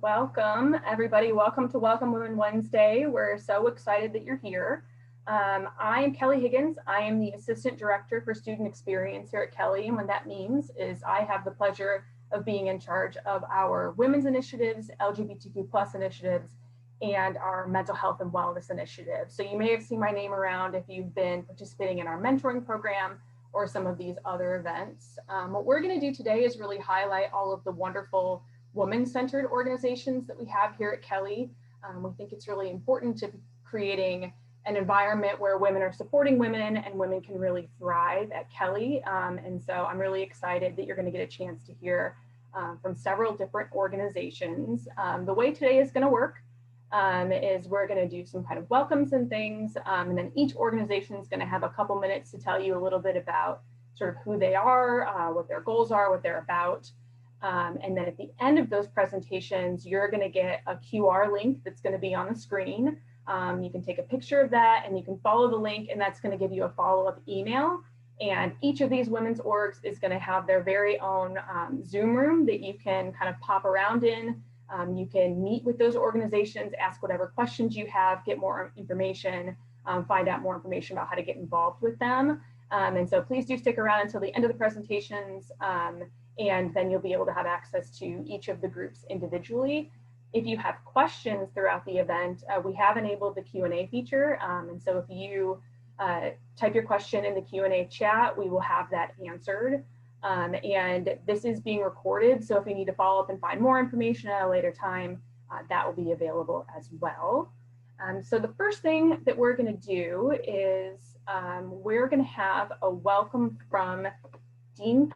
Welcome, everybody. Welcome to Welcome Women Wednesday. We're so excited that you're here. I am Kelly Higgins. I am the Assistant Director for Student Experience here at Kelly. And what that means is I have the pleasure of being in charge of our women's initiatives, LGBTQ plus initiatives, and our mental health and wellness initiative. So you may have seen my name around if you've been participating in our mentoring program or some of these other events. What we're going to do today is really highlight all of the wonderful women-centered organizations that we have here at Kelly. We think it's really important to creating an environment where women are supporting women and women can really thrive at Kelly. And so I'm really excited that you're going to get a chance to hear from several different organizations. The way today is going to work is we're going to do some kind of welcomes and things, and then each organization is going to have a couple minutes to tell you a little bit about sort of who they are, what their goals are, what they're about. And then at the end of those presentations, you're going to get a QR link that's going to be on the screen. You can take a picture of that and you can follow the link, and that's going to give you a follow-up email. And each of these women's orgs is going to have their very own Zoom room that you can kind of pop around in. You can meet with those organizations, ask whatever questions you have, get more information, find out more information about how to get involved with them. And so please do stick around until the end of the presentations. And then you'll be able to have access to each of the groups individually. If you have questions throughout the event, we have enabled the Q&A feature. And so if you type your question in the Q&A chat, we will have that answered. And this is being recorded, so if you need to follow up and find more information at a later time, that will be available as well. So the first thing that we're going to do is we're going to have a welcome from Dean Pesner.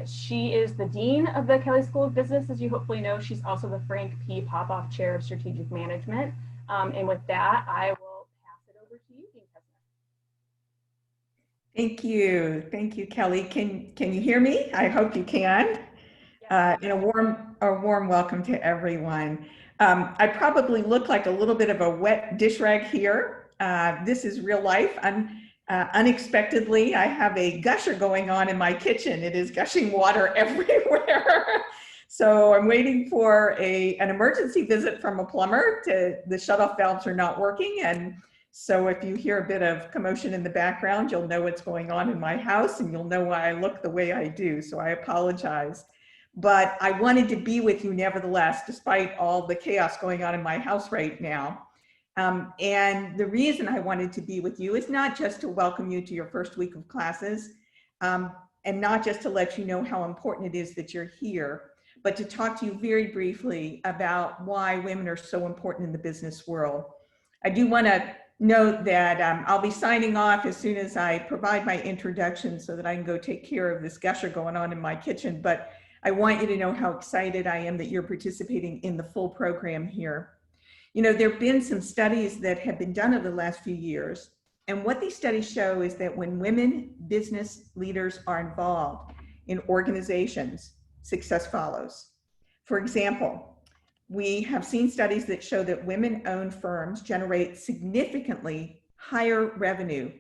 She is the Dean of the Kelly School of Business, as you hopefully know. She's also the Frank P. Popoff Chair of Strategic Management. And with that, I will pass it over to you, Dean Pesner. Thank you, Kelly. Can you hear me? I hope you can. Yes. And a warm welcome to everyone. I probably look like a little bit of a wet dish rag here. This is real life. Unexpectedly, I have a gusher going on in my kitchen. It is gushing water everywhere. So I'm waiting for an emergency visit from a plumber. The shutoff valves are not working. And so if you hear a bit of commotion in the background, you'll know what's going on in my house and you'll know why I look the way I do. So I apologize. But I wanted to be with you nevertheless, despite all the chaos going on in my house right now. And the reason I wanted to be with you is not just to welcome you to your first week of classes, and not just to let you know how important it is that you're here, but to talk to you very briefly about why women are so important in the business world. I do want to note that I'll be signing off as soon as I provide my introduction so that I can go take care of this gusher going on in my kitchen. But I want you to know how excited I am that you're participating in the full program here. You know, there have been some studies that have been done over the last few years. And what these studies show is that when women business leaders are involved in organizations, success follows. For example, we have seen studies that show that women-owned firms generate significantly higher revenue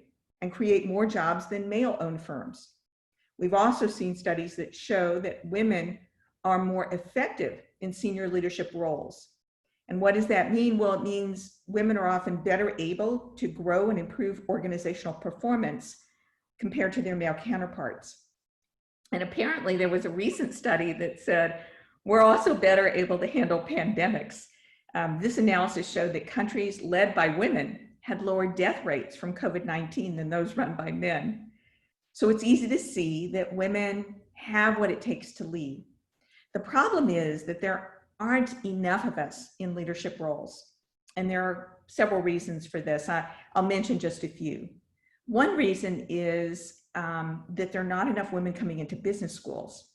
and create more jobs than male-owned firms. We've also seen studies that show that women are more effective in senior leadership roles. And what does that mean? Well, it means women are often better able to grow and improve organizational performance compared to their male counterparts. And apparently there was a recent study that said we're also better able to handle pandemics. This analysis showed that countries led by women had lower death rates from COVID-19 than those run by men. So it's easy to see that women have what it takes to lead. The problem is that there aren't enough of us in leadership roles. And there are several reasons for this. I'll mention just a few. One reason is that there are not enough women coming into business schools.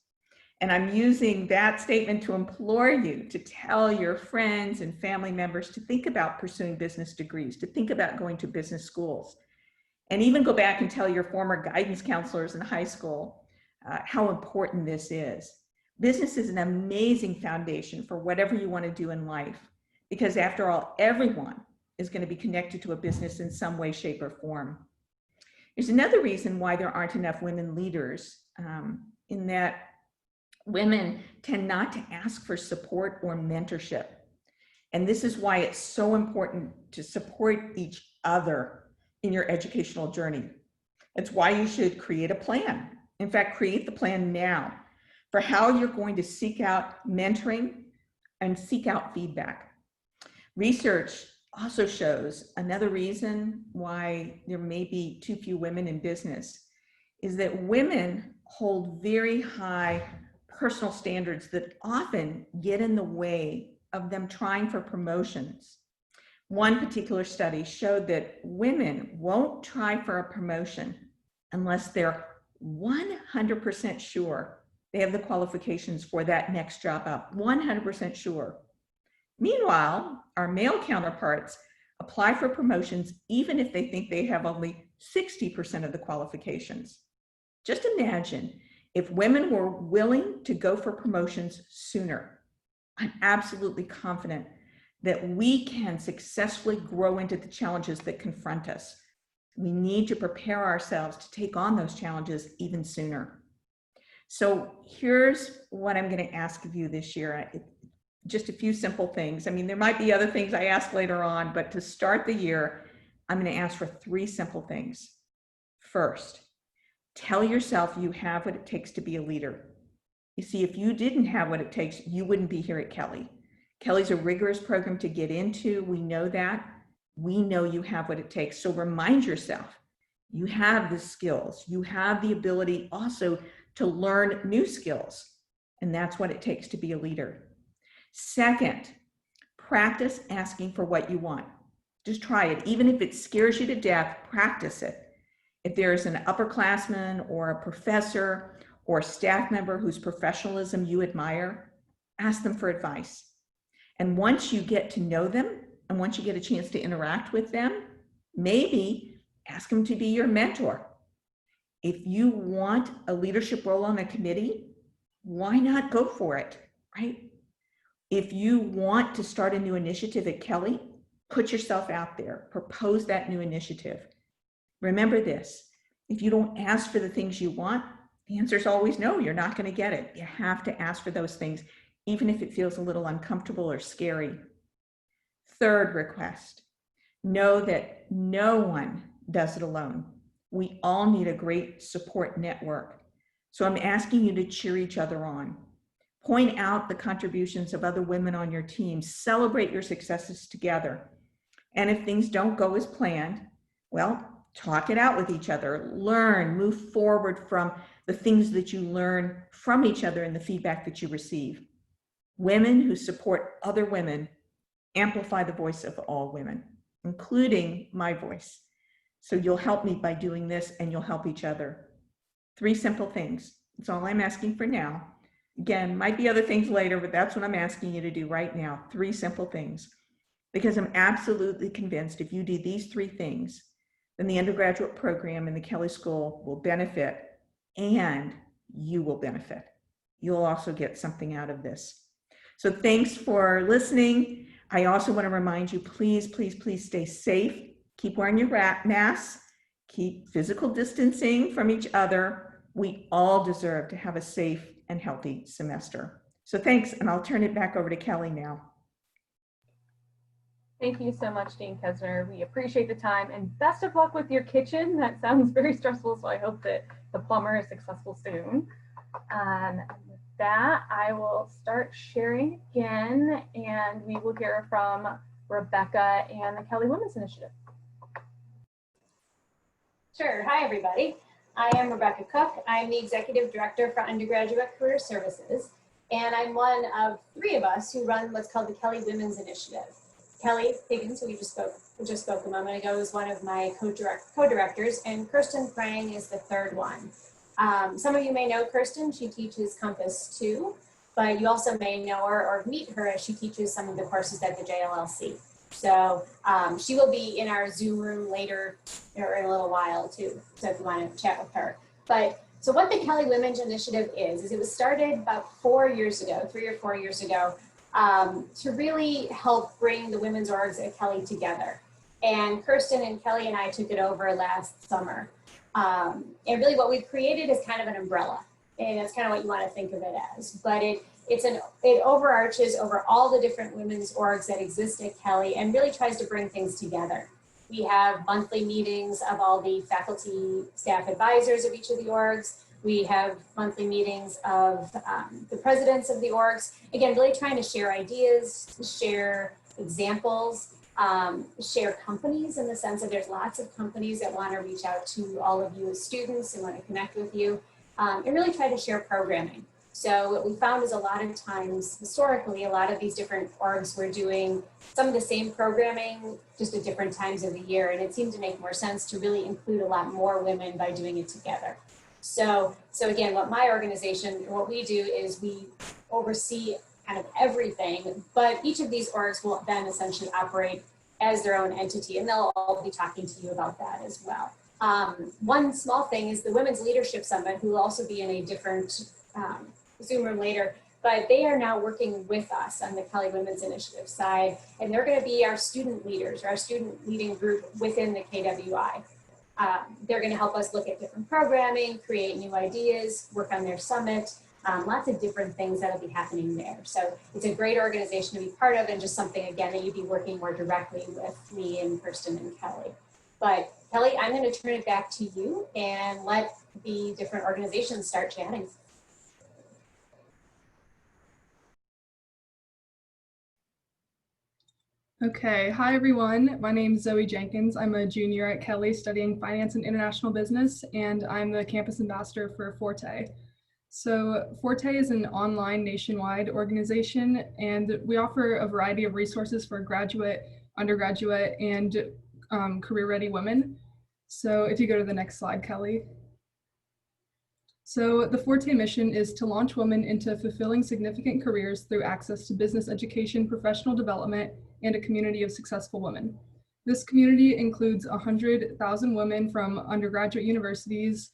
And I'm using that statement to implore you to tell your friends and family members to think about pursuing business degrees, to think about going to business schools, and even go back and tell your former guidance counselors in high school how important this is. Business is an amazing foundation for whatever you want to do in life, because after all, everyone is going to be connected to a business in some way, shape, or form. There's another reason why there aren't enough women leaders, in that Women tend not to ask for support or mentorship. And this is why it's so important to support each other in your educational journey. It's why you should create a plan. In fact, create the plan now for how you're going to seek out mentoring and seek out feedback. Research also shows another reason why there may be too few women in business is that women hold very high personal standards that often get in the way of them trying for promotions. One particular study showed that women won't try for a promotion unless they're 100% sure they have the qualifications for that next job up, 100% sure. Meanwhile, our male counterparts apply for promotions even if they think they have only 60% of the qualifications. Just imagine if women were willing to go for promotions sooner. I'm absolutely confident that we can successfully grow into the challenges that confront us. We need to prepare ourselves to take on those challenges even sooner. So here's what I'm going to ask of you this year. Just a few simple things. I mean, there might be other things I ask later on, but to start the year, I'm going to ask for 3 simple things. First, tell yourself you have what it takes to be a leader. You see, if you didn't have what it takes, you wouldn't be here at Kelly. Kelly's a rigorous program to get into. We know that. We know you have what it takes. So remind yourself, you have the skills. You have the ability also to learn new skills. And that's what it takes to be a leader. Second, practice asking for what you want. Just try it. Even if it scares you to death, practice it. If there's an upperclassman or a professor or a staff member whose professionalism you admire, ask them for advice. And once you get to know them, and once you get a chance to interact with them, maybe ask them to be your mentor. If you want a leadership role on a committee, why not go for it, right? If you want to start a new initiative at Kelly, put yourself out there, propose that new initiative. Remember this, if you don't ask for the things you want, the answer is always no, you're not going to get it. You have to ask for those things, even if it feels a little uncomfortable or scary. Third request, know that no one does it alone. We all need a great support network. So I'm asking you to cheer each other on. Point out the contributions of other women on your team. Celebrate your successes together. And if things don't go as planned, well, talk it out with each other. Learn, move forward from the things that you learn from each other and the feedback that you receive. Women who support other women amplify the voice of all women, including my voice. So you'll help me by doing this, and you'll help each other. 3 simple things. That's all I'm asking for now. Again, might be other things later, but that's what I'm asking you to do right now. 3 simple things. Because I'm absolutely convinced if you do these 3 things, then the undergraduate program in the Kelly School will benefit, and you will benefit. You'll also get something out of this. So thanks for listening. I also want to remind you, please, please, please stay safe. Keep wearing your masks. Keep physical distancing from each other. We all deserve to have a safe and healthy semester. So thanks, and I'll turn it back over to Kelly now. Thank you so much, Dean Kesner. We appreciate the time, and best of luck with your kitchen. That sounds very stressful, so I hope that the plumber is successful soon. With that, I will start sharing again, and we will hear from Rebecca and the Kelly Women's Initiative. Sure. Hi, everybody. I am Rebecca Cook. I'm the Executive Director for Undergraduate Career Services, and I'm one of 3 of us who run what's called the Kelly Women's Initiative. Kelly Higgins, who we just spoke a moment ago, is one of my co-directors, and Kirsten Prang is the 3rd one. Some of you may know Kirsten. She teaches Compass 2, but you also may know her or meet her as she teaches some of the courses at the JLLC. So she will be in our Zoom room later or in a little while too, so if you want to chat with her. But so what the Kelly Women's Initiative is it was started about 4 years ago, 3 or 4 years ago, to really help bring the women's orgs at Kelly together. And Kirsten and Kelly and I took it over last summer. And really what we've created is kind of an umbrella. and that's kind of what you want to think of it as. But it overarches over all the different women's orgs that exist at Kelly and really tries to bring things together. We have monthly meetings of all the faculty, staff advisors of each of the orgs. We have monthly meetings of the presidents of the orgs. Again, really trying to share ideas, share examples, share companies in the sense that there's lots of companies that want to reach out to all of you as students and want to connect with you, and really try to share programming. So what we found is a lot of times, historically, a lot of these different orgs were doing some of the same programming, just at different times of the year. And it seemed to make more sense to really include a lot more women by doing it together. So again, what my organization, what we do is we oversee kind of everything, but each of these orgs will then essentially operate as their own entity, and they'll all be talking to you about that as well. One small thing is the Women's Leadership Summit, who will also be in a different Zoom room later, but they are now working with us on the Kelly Women's Initiative side, and they're going to be our student leaders, or our student leading group within the KWI. They're going to help us look at different programming, create new ideas, work on their summit, lots of different things that'll be happening there. So it's a great organization to be part of, and just something, again, that you'd be working more directly with me and Kirsten and Kelly. But Kelly, I'm going to turn it back to you and let the different organizations start chatting. Okay, hi everyone. My name is Zoe Jenkins. I'm a junior at Kelly studying finance and international business, and I'm the campus ambassador for Forte. So Forte is an online nationwide organization, and we offer a variety of resources for graduate, undergraduate, and career-ready women. So if you go to the next slide, Kelly. So the Forte mission is to launch women into fulfilling significant careers through access to business education, professional development, and a community of successful women. This community includes 100,000 women from undergraduate universities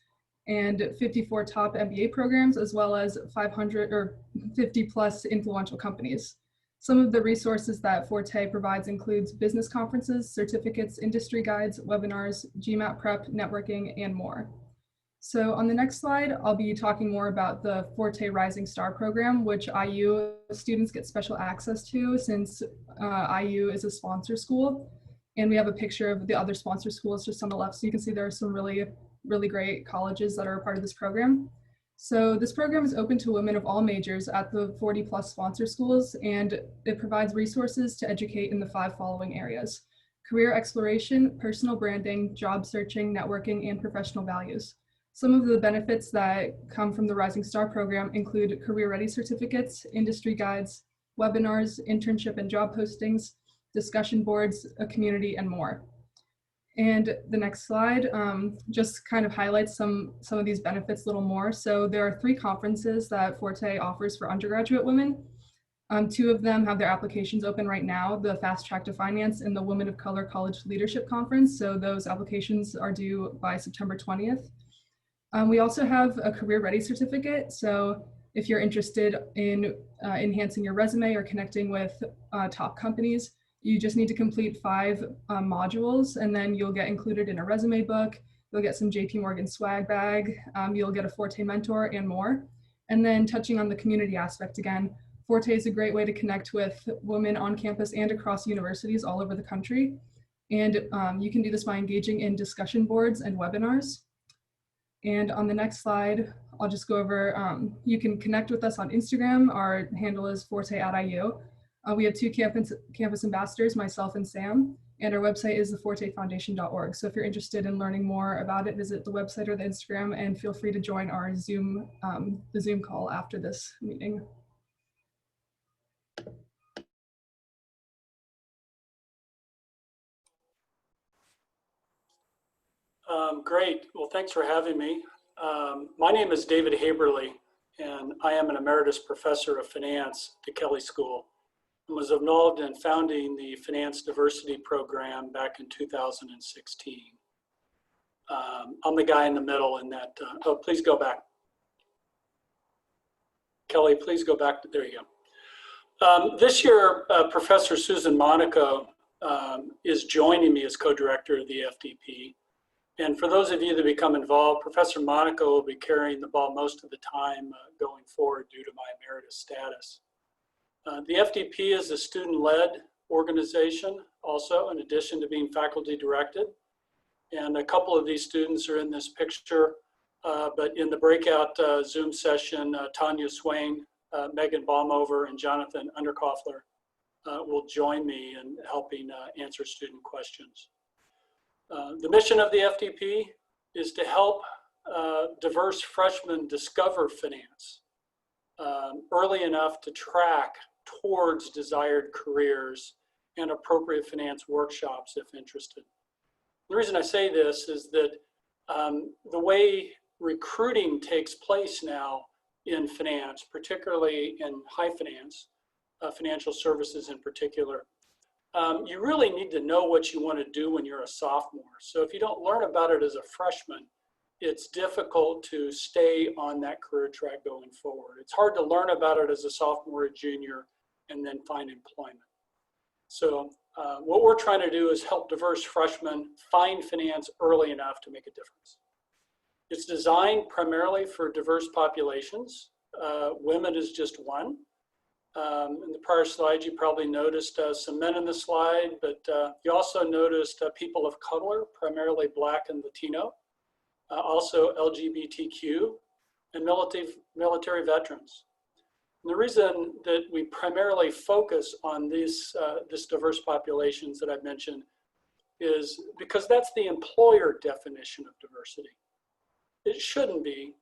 and 54 top MBA programs, as well as 500 or 50 plus influential companies. Some of the resources that Forte provides includes business conferences, certificates, industry guides, webinars, GMAT prep, networking, and more. So on the next slide, I'll be talking more about the Forte Rising Star program, which IU students get special access to since IU is a sponsor school. And we have a picture of the other sponsor schools just on the left. So you can see there are some really great colleges that are a part of this program. So this program is open to women of all majors at the 40 plus sponsor schools, and it provides resources to educate in the 5 following areas: career exploration, personal branding, job searching, networking, and professional values. Some of the benefits that come from the Rising Star program include career ready certificates, industry guides, webinars, internship and job postings, discussion boards, a community, and more. And the next slide just kind of highlights some of these benefits a little more. So there are 3 conferences that Forte offers for undergraduate women. 2 of them have their applications open right now, the Fast Track to Finance and the Women of Color College Leadership Conference. So those applications are due by September 20th. We also have a career ready certificate. So if you're interested in enhancing your resume or connecting with top companies, you just need to complete 5 modules, and then you'll get included in a resume book. You'll get some JP Morgan swag bag. You'll get a Forte mentor and more. And then touching on the community aspect again, Forte is a great way to connect with women on campus and across universities all over the country. And you can do this by engaging in discussion boards and webinars. And on the next slide, I'll just go over, you can connect with us on Instagram. Our handle is Forte@IU. We have 2 campus ambassadors, myself and Sam, and our website is thefortefoundation.org. So if you're interested in learning more about it, visit the website or the Instagram, and feel free to join our Zoom, the Zoom call after this meeting. Great. Well, thanks for having me. My name is David Haberly, and I am an emeritus professor of finance at the Kelly School, and was involved in founding the Finance Diversity Program back in 2016. I'm the guy in the middle in that. Oh, please go back. Kelly, please go back. There you go. This year, Professor Susan Monaco is joining me as co-director of the FDP. And for those of you that become involved, Professor Monaco will be carrying the ball most of the time going forward due to my emeritus status. The FDP is a student-led organization also, in addition to being faculty directed. And a couple of these students are in this picture, but in the breakout Zoom session, Tanya Swain, Megan Baumover, and Jonathan Underkoffler will join me in helping answer student questions. The mission of the FDP is to help diverse freshmen discover finance early enough to track towards desired careers and appropriate finance workshops if interested. The reason I say this is that the way recruiting takes place now in finance, particularly in high finance, financial services in particular, you really need to know what you want to do when you're a sophomore. So if you don't learn about it as a freshman, it's difficult to stay on that career track going forward. It's hard to learn about it as a sophomore or junior and then find employment. So what we're trying to do is help diverse freshmen find finance early enough to make a difference. It's designed primarily for diverse populations. Women is just one. In the prior slide, you probably noticed some men in the slide, but you also noticed people of color, primarily Black and Latino, also LGBTQ, and military veterans. And the reason that we primarily focus on this diverse populations that I've mentioned is because that's the employer definition of diversity. It shouldn't be,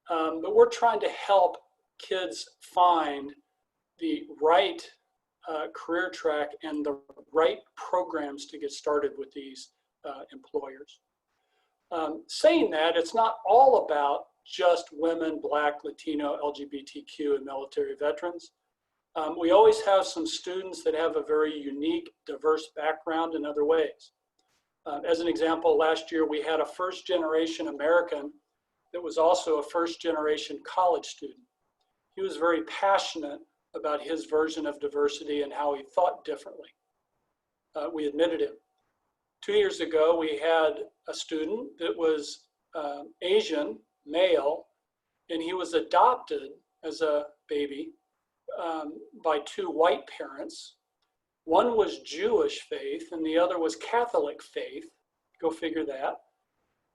but we're trying to help kids find the right career track and the right programs to get started with these employers. Saying that, it's not all about just women, Black, Latino, LGBTQ, and military veterans. We always have some students that have a very unique, diverse background in other ways. As an example, last year we had a first-generation American that was also a first-generation college student. He was very passionate about his version of diversity and how he thought differently. We admitted him. 2 years ago, we had a student that was Asian, male, and he was adopted as a baby by two white parents. One was Jewish faith and the other was Catholic faith. Go figure that.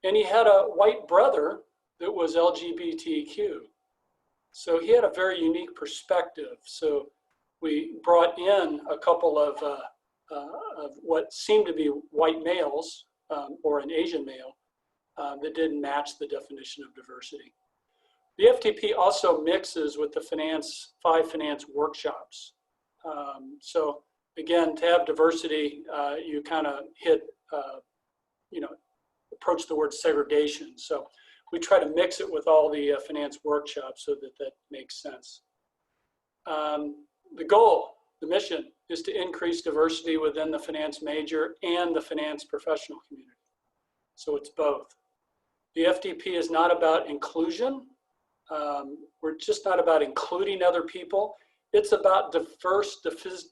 And he had a white brother that was LGBTQ. So he had a very unique perspective. So we brought in a couple of what seemed to be white males or an Asian male that didn't match the definition of diversity. The FDP also mixes with the 5 finance workshops. So again, to have diversity, you kind of hit, approach the word segregation. So we try to mix it with all the finance workshops so that that makes sense. The goal, the mission, is to increase diversity within the finance major and the finance professional community. So it's both. The FDP is not about inclusion. We're just not about including other people. It's about diverse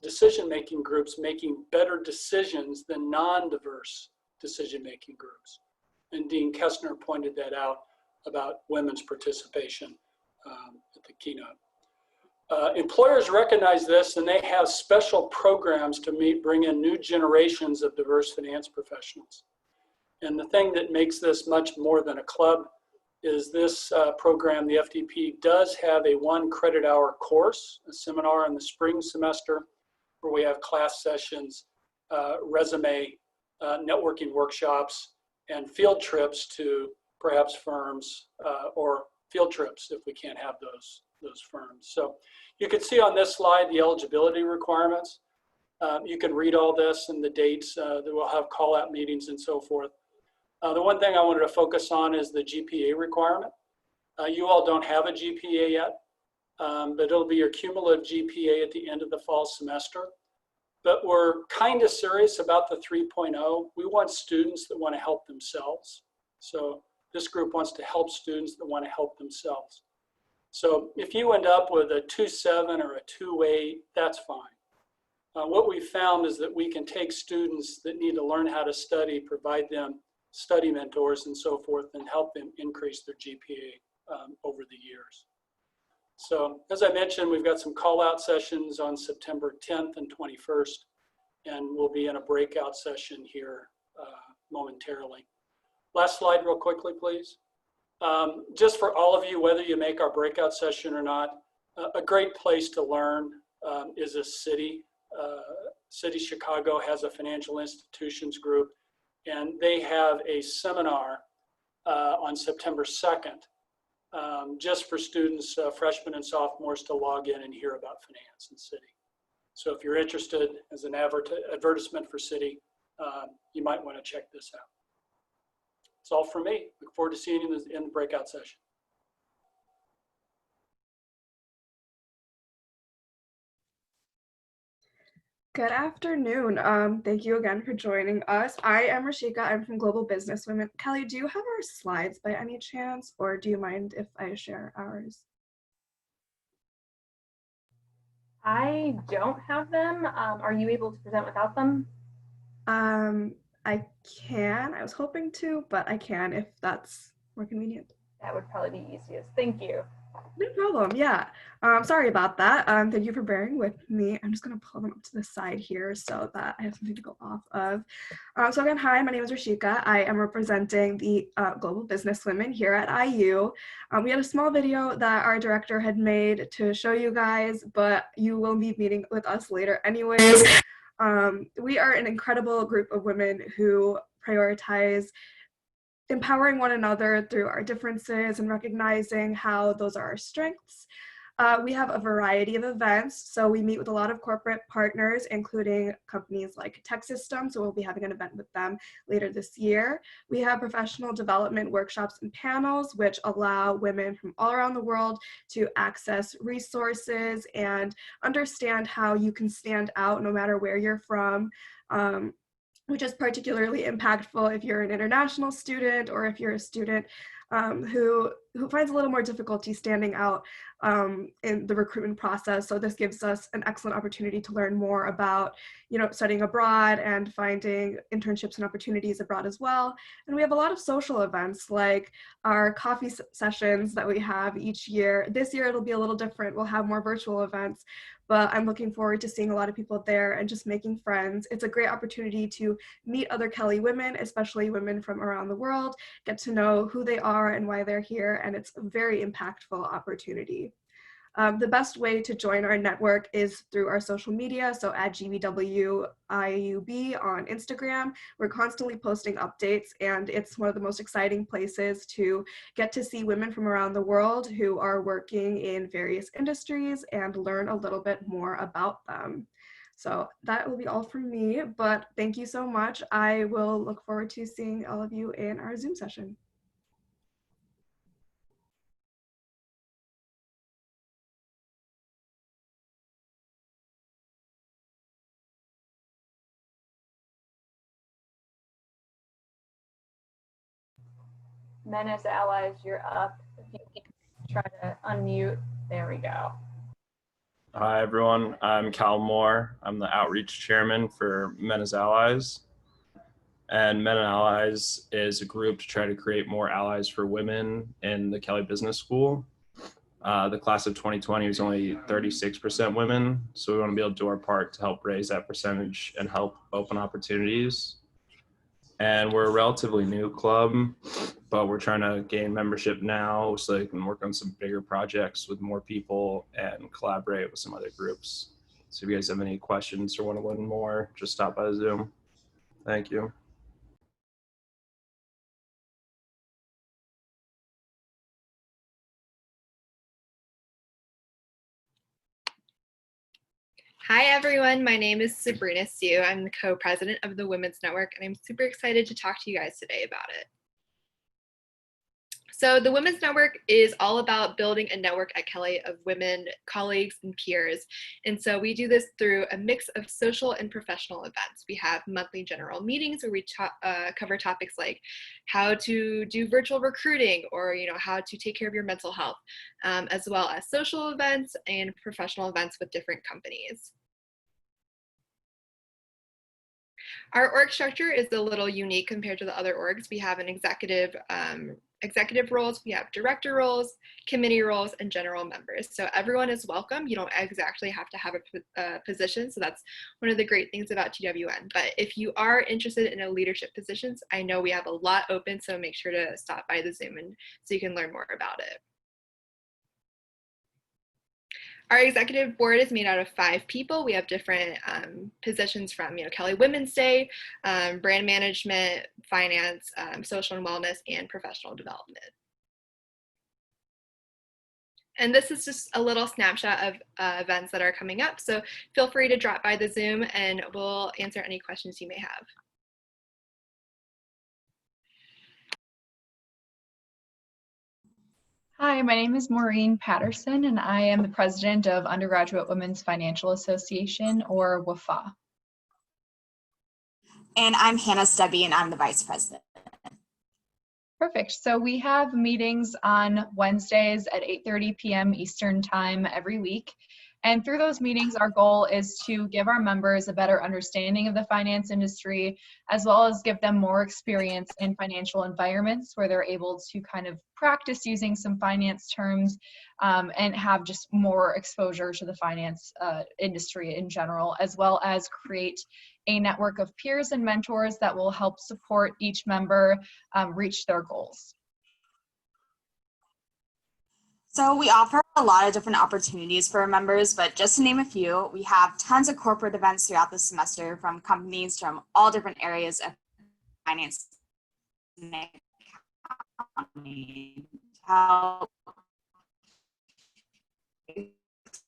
decision-making groups making better decisions than non-diverse decision-making groups. And Dean Kestner pointed that out about women's participation at the keynote. Employers recognize this and they have special programs to bring in new generations of diverse finance professionals. And the thing that makes this much more than a club is this program, the FDP, does have a 1 credit hour course, a seminar in the spring semester where we have class sessions, resume, networking workshops, and field trips to perhaps firms or field trips if we can't have those firms. So you can see on this slide the eligibility requirements. You can read all this and the dates that we'll have call-out meetings and so forth. The one thing I wanted to focus on is the GPA requirement. You all don't have a GPA yet, but it'll be your cumulative GPA at the end of the fall semester. But we're kind of serious about the 3.0. We want students that want to help themselves. So this group wants to help students that want to help themselves. So if you end up with a 2.7 or a 2.8, that's fine. What we found is that we can take students that need to learn how to study, provide them study mentors, and so forth, and help them increase their GPA over the years. So as I mentioned, we've got some call out sessions on September 10th and 21st, and we'll be in a breakout session here momentarily. Last slide real quickly, please. Just for all of you, whether you make our breakout session or not, a great place to learn is a city. City Chicago has a financial institutions group, and they have a seminar on September 2nd just for students, freshmen and sophomores, to log in and hear about finance and city. So if you're interested as an advertisement for city, you might want to check this out. That's all from me. Look forward to seeing you in the breakout session. Good afternoon. Thank you again for joining us. I am Rashika. I'm from Global Business Women. Kelly, do you have our slides by any chance, or do you mind if I share ours? I don't have them. Are you able to present without them? I can. I was hoping to, but I can if that's more convenient. That would probably be easiest. Thank you. No problem. Yeah. Sorry about that. Thank you for bearing with me. I'm just going to pull them up to the side here so that I have something to go off of. So again, hi, my name is Rashika. I am representing the Global Business Women here at IU. We had a small video that our director had made to show you guys, but you will be meeting with us later anyways. We are an incredible group of women who prioritize empowering one another through our differences and recognizing how those are our strengths. We have a variety of events. So we meet with a lot of corporate partners, including companies like TEKsystems. So we'll be having an event with them later this year. We have professional development workshops and panels, which allow women from all around the world to access resources and understand how you can stand out no matter where you're from. Which is particularly impactful if you're an international student or if you're a student who finds a little more difficulty standing out in the recruitment process. So this gives us an excellent opportunity to learn more about, studying abroad and finding internships and opportunities abroad as well. And we have a lot of social events like our coffee sessions that we have each year. This year it'll be a little different. We'll have more virtual events, but I'm looking forward to seeing a lot of people there and just making friends. It's a great opportunity to meet other Kelly women, especially women from around the world, get to know who they are and why they're here, and it's a very impactful opportunity. The best way to join our network is through our social media, so at GBWIUB on Instagram. We're constantly posting updates, and it's one of the most exciting places to get to see women from around the world who are working in various industries and learn a little bit more about them. So that will be all from me, but thank you so much. I will look forward to seeing all of you in our Zoom session. Men as allies, you're up. If you can try to unmute, there we go. Hi, everyone. I'm Cal Moore. I'm the outreach chairman for Men as Allies. And Men as Allies is a group to try to create more allies for women in the Kelley Business School. The class of 2020 was only 36% women, so we want to be able to do our part to help raise that percentage and help open opportunities. And we're a relatively new club, but we're trying to gain membership now so they can work on some bigger projects with more people and collaborate with some other groups. So if you guys have any questions or want to learn more, just stop by Zoom. Thank you. Hi everyone, my name is Sabrina Sue. I'm the co-president of the Women's Network, and I'm super excited to talk to you guys today about it. So the Women's Network is all about building a network at Kelley of women, colleagues, and peers. And so we do this through a mix of social and professional events. We have monthly general meetings where we cover topics like how to do virtual recruiting or how to take care of your mental health, as well as social events and professional events with different companies. Our org structure is a little unique compared to the other orgs. We have an executive roles, we have director roles, committee roles, and general members. So everyone is welcome. You don't exactly have to have a position. So that's one of the great things about TWN. But if you are interested in a leadership positions, I know we have a lot open. So make sure to stop by the Zoom and so you can learn more about it. Our executive board is made out of 5 people. We have different positions from, Kelly Women's Day, brand management, finance, social and wellness, and professional development. And this is just a little snapshot of events that are coming up. So feel free to drop by the Zoom and we'll answer any questions you may have. Hi, my name is Maureen Patterson, and I am the president of Undergraduate Women's Financial Association, or WFA. And I'm Hannah Stubby, and I'm the vice president. Perfect. So we have meetings on Wednesdays at 8:30 p.m. Eastern Time every week. And through those meetings, our goal is to give our members a better understanding of the finance industry, as well as give them more experience in financial environments where they're able to kind of practice using some finance terms and have just more exposure to the finance industry in general, as well as create a network of peers and mentors that will help support each member reach their goals. So we offer a lot of different opportunities for our members, but just to name a few, we have tons of corporate events throughout the semester from companies from all different areas of finance and accounting to help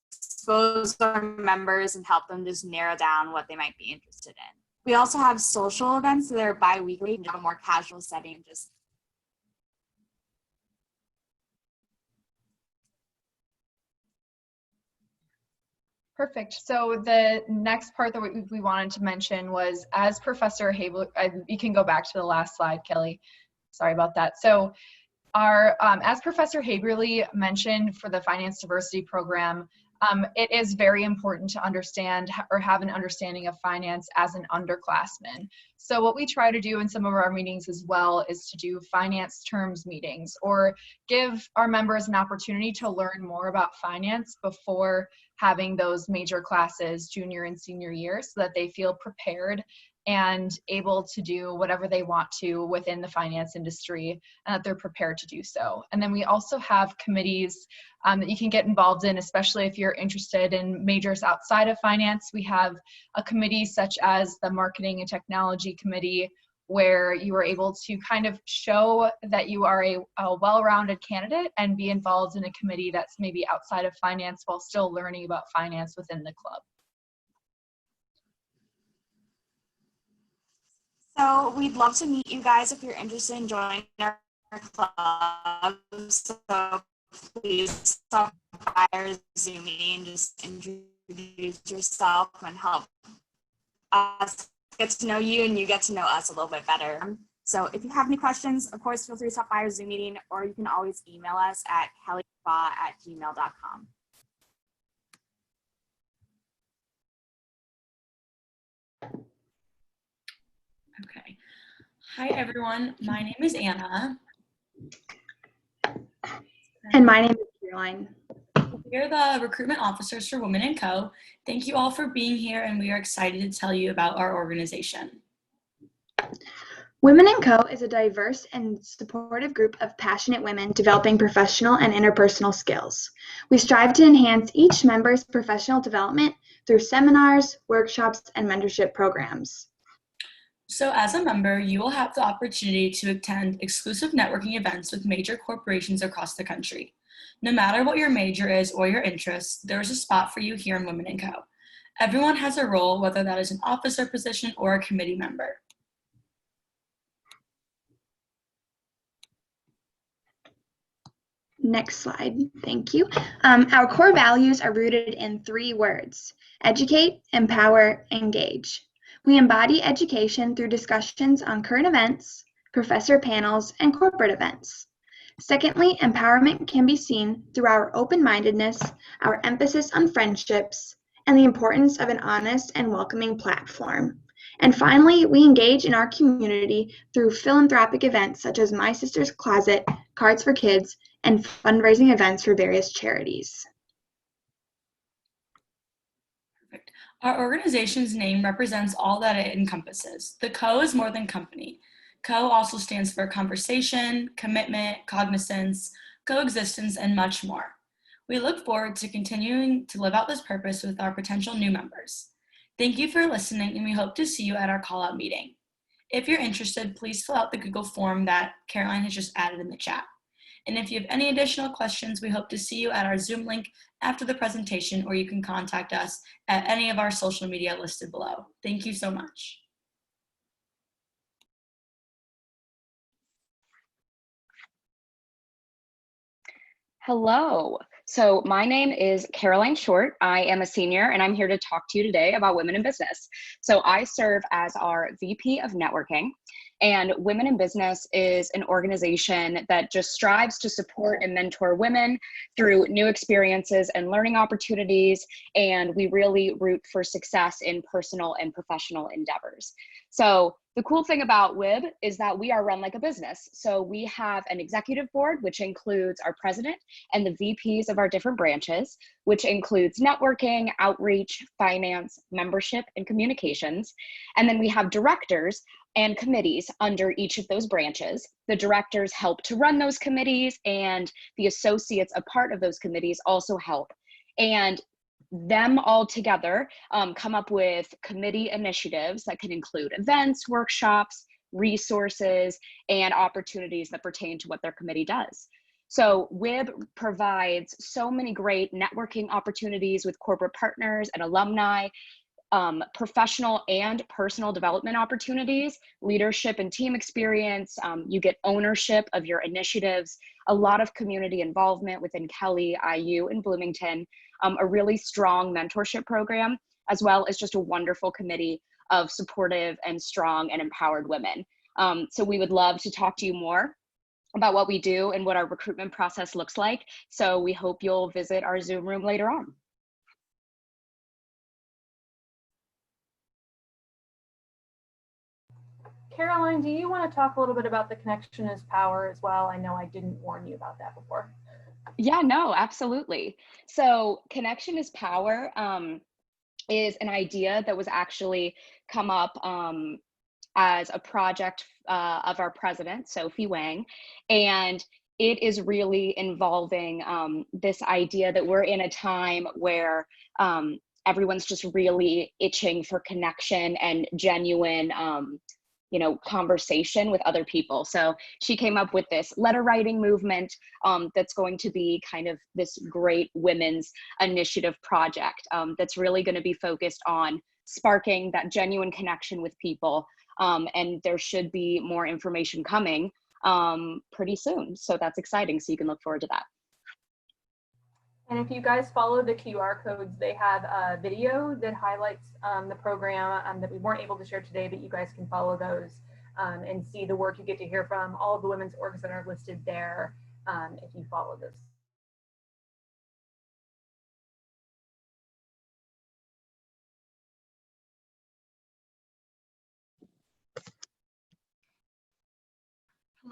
expose our members and help them just narrow down what they might be interested in. We also have social events that are bi-weekly and have a more casual setting, just Perfect. So the next part that we wanted to mention was, as Professor Haberly, you can go back to the last slide, Kelly. Sorry about that. So our, as Professor Haberly mentioned for the Finance Diversity Program, it is very important to understand or have an understanding of finance as an underclassman. So what we try to do in some of our meetings as well is to do finance terms meetings, or give our members an opportunity to learn more about finance before having those major classes junior and senior year, so that they feel prepared and able to do whatever they want to within the finance industry, and that they're prepared to do so. And then we also have committees that you can get involved in, especially if you're interested in majors outside of finance. We have a committee such as the Marketing and Technology Committee, where you are able to kind of show that you are a well-rounded candidate and be involved in a committee that's maybe outside of finance while still learning about finance within the club. So we'd love to meet you guys if you're interested in joining our club. So please stop by our Zoom meeting, just introduce yourself and help us get to know you and you get to know us a little bit better. So if you have any questions, of course, feel free to stop by our Zoom meeting, or you can always email us at kellyfa@gmail.com. Okay. Hi, everyone. My name is Anna. And my name is Caroline. We're the recruitment officers for Women & Co. Thank you all for being here, and we are excited to tell you about our organization. Women & Co. is a diverse and supportive group of passionate women developing professional and interpersonal skills. We strive to enhance each member's professional development through seminars, workshops, and mentorship programs. So as a member, you will have the opportunity to attend exclusive networking events with major corporations across the country. No matter what your major is or your interests, there is a spot for you here in Women & Co. Everyone has a role, whether that is an officer position or a committee member. Next slide, thank you. Our core values are rooted in 3 words: educate, empower, engage. We embody education through discussions on current events, professor panels, and corporate events. Secondly, empowerment can be seen through our open-mindedness, our emphasis on friendships, and the importance of an honest and welcoming platform. And finally, we engage in our community through philanthropic events such as My Sister's Closet, Cards for Kids, and fundraising events for various charities. Perfect. Our organization's name represents all that it encompasses. The Co is more than company. Co also stands for conversation, commitment, cognizance, coexistence, and much more. We look forward to continuing to live out this purpose with our potential new members. Thank you for listening, and we hope to see you at our call-out meeting. If you're interested, please fill out the Google form that Caroline has just added in the chat. And if you have any additional questions, we hope to see you at our Zoom link after the presentation, or you can contact us at any of our social media listed below. Thank you so much. Hello. So my name is Caroline Short. I am a senior and I'm here to talk to you today about Women in Business. So I serve as our VP of Networking, and Women in Business is an organization that just strives to support and mentor women through new experiences and learning opportunities. And we really root for success in personal and professional endeavors. So the cool thing about WIB is that we are run like a business. So we have an executive board, which includes our president and the VPs of our different branches, which includes networking, outreach, finance, membership, and communications. And then we have directors and committees under each of those branches. The directors help to run those committees, and the associates, a part of those committees, also help. And them all together come up with committee initiatives that can include events, workshops, resources, and opportunities that pertain to what their committee does. So WIB provides so many great networking opportunities with corporate partners and alumni, professional and personal development opportunities, leadership and team experience. You get ownership of your initiatives, a lot of community involvement within Kelly, IU, and Bloomington, a really strong mentorship program, as well as just a wonderful committee of supportive and strong and empowered women. So we would love to talk to you more about what we do and what our recruitment process looks like. So we hope you'll visit our Zoom room later on. Caroline, do you want to talk a little bit about the Connection is Power as well? I know I didn't warn you about that before. Yeah, no, absolutely. So Connection is Power is an idea that was actually come up as a project of our president, Sophie Wang. And it is really involving this idea that we're in a time where everyone's just really itching for connection and genuine conversation with other people. So she came up with this letter writing movement that's going to be kind of this great women's initiative project that's really going to be focused on sparking that genuine connection with people. And there should be more information coming pretty soon. So that's exciting. So you can look forward to that. And if you guys follow the QR codes, they have a video that highlights the program that we weren't able to share today, but you guys can follow those and see the work you get to hear from all of the women's orgs that are listed there if you follow those.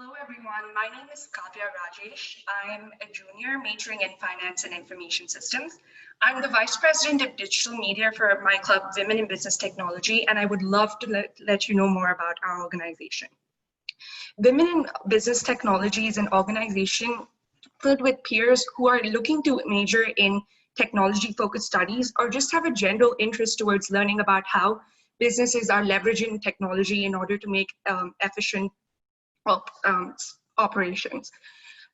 Hello everyone, my name is Kavya Rajesh. I'm a junior majoring in Finance and Information Systems. I'm the Vice President of Digital Media for my club, Women in Business Technology, and I would love to let you know more about our organization. Women in Business Technology is an organization filled with peers who are looking to major in technology-focused studies or just have a general interest towards learning about how businesses are leveraging technology in order to make efficient operations.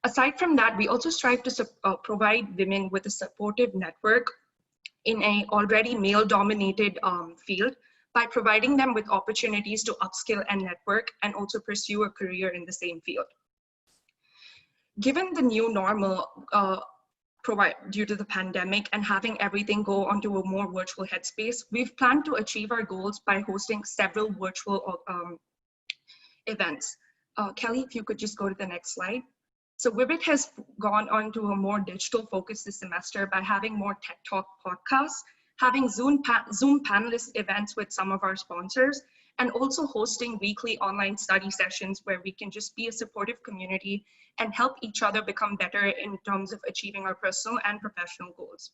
Aside from that, we also strive to provide women with a supportive network in an already male-dominated field by providing them with opportunities to upskill and network and also pursue a career in the same field. Given the new normal due to the pandemic and having everything go onto a more virtual headspace, we've planned to achieve our goals by hosting several virtual events. Kelly, if you could just go to the next slide. So WIBIT has gone on to a more digital focus this semester by having more Tech Talk podcasts, having Zoom panelist events with some of our sponsors, and also hosting weekly online study sessions where we can just be a supportive community and help each other become better in terms of achieving our personal and professional goals.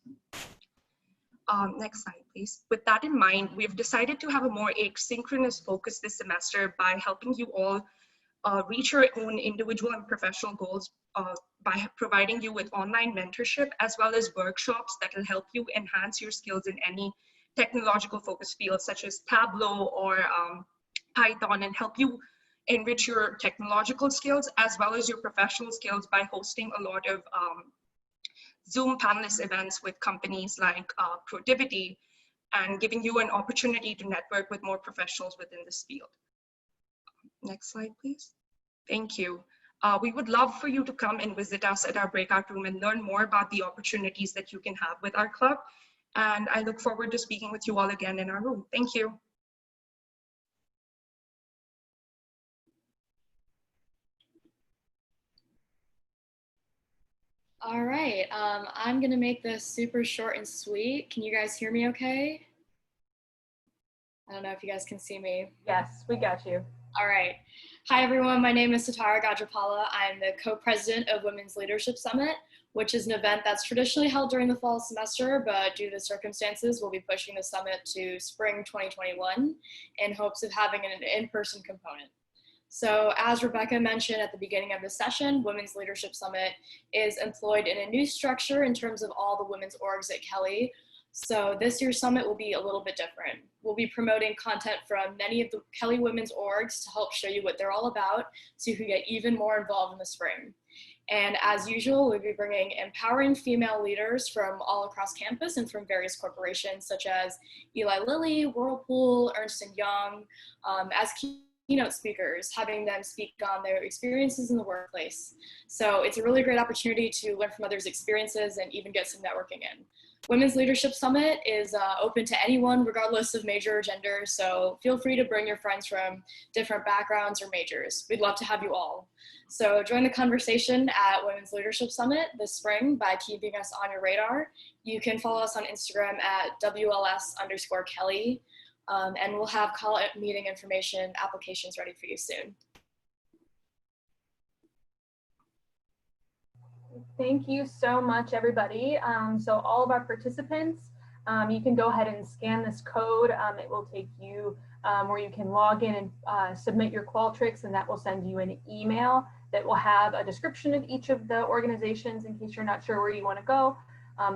Next slide, please. With that in mind, we've decided to have a more asynchronous focus this semester by helping you all reach your own individual and professional goals by providing you with online mentorship as well as workshops that will help you enhance your skills in any technological focus fields such as Tableau or Python, and help you enrich your technological skills as well as your professional skills by hosting a lot of Zoom panelist events with companies like Protiviti, and giving you an opportunity to network with more professionals within this field. Next slide, please. Thank you. We would love for you to come and visit us at our breakout room and learn more about the opportunities that you can have with our club. And I look forward to speaking with you all again in our room. Thank you. All right, I'm gonna make this super short and sweet. Can you guys hear me okay? I don't know if you guys can see me. Yes, we got you. All right. Hi, everyone. My name is Satara Gajapala. I'm the co-president of Women's Leadership Summit, which is an event that's traditionally held during the fall semester, but due to circumstances, we'll be pushing the summit to spring 2021 in hopes of having an in-person component. So as Rebecca mentioned at the beginning of the session, Women's Leadership Summit is employed in a new structure in terms of all the women's orgs at Kelly. So this year's summit will be a little bit different. We'll be promoting content from many of the Kelly women's orgs to help show you what they're all about so you can get even more involved in the spring. And as usual, we'll be bringing empowering female leaders from all across campus and from various corporations such as Eli Lilly, Whirlpool, Ernst & Young, as keynote speakers, having them speak on their experiences in the workplace. So it's a really great opportunity to learn from others' experiences and even get some networking in. Women's Leadership Summit is open to anyone regardless of major or gender, so feel free to bring your friends from different backgrounds or majors. We'd love to have you all. So join the conversation at Women's Leadership Summit this spring by keeping us on your radar. You can follow us on Instagram at WLS_Kelly, and we'll have call meeting information applications ready for you soon. Thank you so much, everybody. So all of our participants, you can go ahead and scan this code. It will take you where you can log in and submit your Qualtrics, and that will send you an email that will have a description of each of the organizations in case you're not sure where you want to go,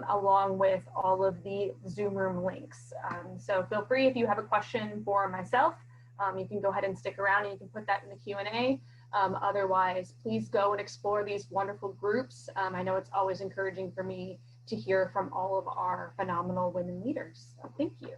along with all of the Zoom room links. So feel free, if you have a question for myself, you can go ahead and stick around and you can put that in the Q&A. Otherwise, please go and explore these wonderful groups. I know it's always encouraging for me to hear from all of our phenomenal women leaders. So thank you.